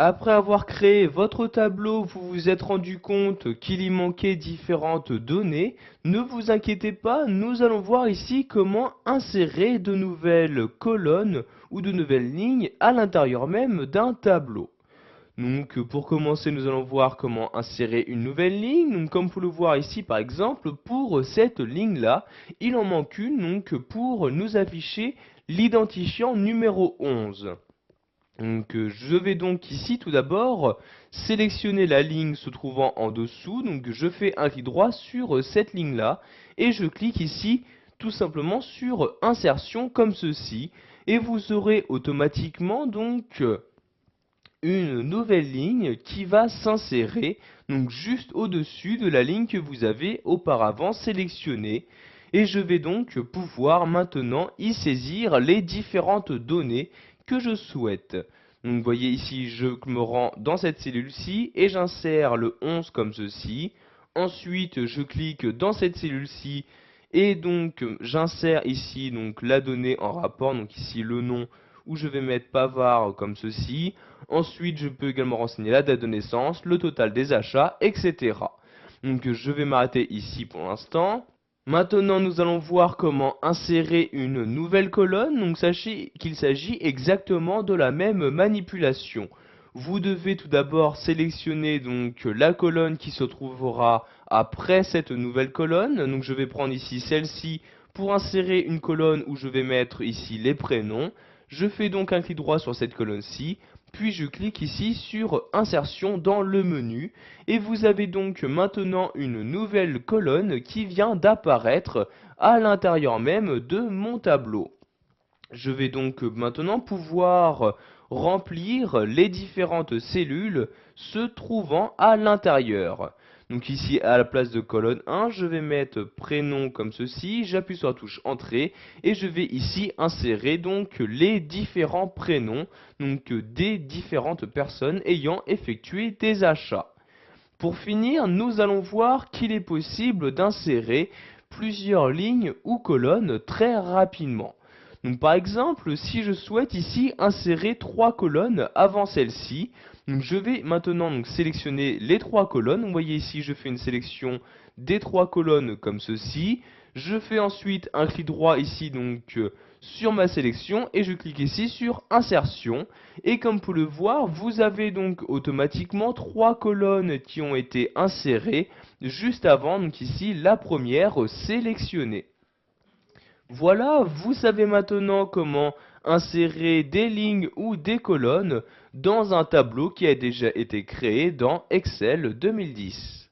Après avoir créé votre tableau, vous vous êtes rendu compte qu'il y manquait différentes données. Ne vous inquiétez pas, nous allons voir ici comment insérer de nouvelles colonnes ou de nouvelles lignes à l'intérieur même d'un tableau. Donc pour commencer, nous allons voir comment insérer une nouvelle ligne. Donc comme vous pouvez le voir ici par exemple, pour cette ligne-là, il en manque une donc pour nous afficher l'identifiant numéro 11. Donc je vais donc ici tout d'abord sélectionner la ligne se trouvant en dessous. Donc je fais un clic droit sur cette ligne-là et je clique ici tout simplement sur insertion comme ceci. Et vous aurez automatiquement donc une nouvelle ligne qui va s'insérer donc juste au-dessus de la ligne que vous avez auparavant sélectionnée. Et je vais donc pouvoir maintenant y saisir les différentes données que je souhaite. Donc vous voyez ici, je me rends dans cette cellule-ci et j'insère le 11 comme ceci. Ensuite, je clique dans cette cellule-ci et donc j'insère ici donc la donnée en rapport, donc ici le nom où je vais mettre Pavard comme ceci. Ensuite, je peux également renseigner la date de naissance, le total des achats, etc. Donc je vais m'arrêter ici pour l'instant. Maintenant, nous allons voir comment insérer une nouvelle colonne. Donc sachez qu'il s'agit exactement de la même manipulation. Vous devez tout d'abord sélectionner donc la colonne qui se trouvera après cette nouvelle colonne. Donc je vais prendre ici celle-ci pour insérer une colonne où je vais mettre ici les prénoms. Je fais donc un clic droit sur cette colonne-ci, puis je clique ici sur insertion dans le menu et vous avez donc maintenant une nouvelle colonne qui vient d'apparaître à l'intérieur même de mon tableau. Je vais donc maintenant pouvoir remplir les différentes cellules se trouvant à l'intérieur. Donc ici à la place de colonne 1, je vais mettre prénom comme ceci, j'appuie sur la touche entrée et je vais ici insérer donc les différents prénoms donc des différentes personnes ayant effectué des achats. Pour finir, nous allons voir qu'il est possible d'insérer plusieurs lignes ou colonnes très rapidement. Donc par exemple, si je souhaite ici insérer trois colonnes avant celle-ci, je vais maintenant donc sélectionner les trois colonnes. Vous voyez ici, je fais une sélection des trois colonnes comme ceci. Je fais ensuite un clic droit ici donc sur ma sélection et je clique ici sur insertion. Et comme vous pouvez le voir, vous avez donc automatiquement trois colonnes qui ont été insérées juste avant, donc ici la première sélectionnée. Voilà, vous savez maintenant comment insérer des lignes ou des colonnes dans un tableau qui a déjà été créé dans Excel 2010.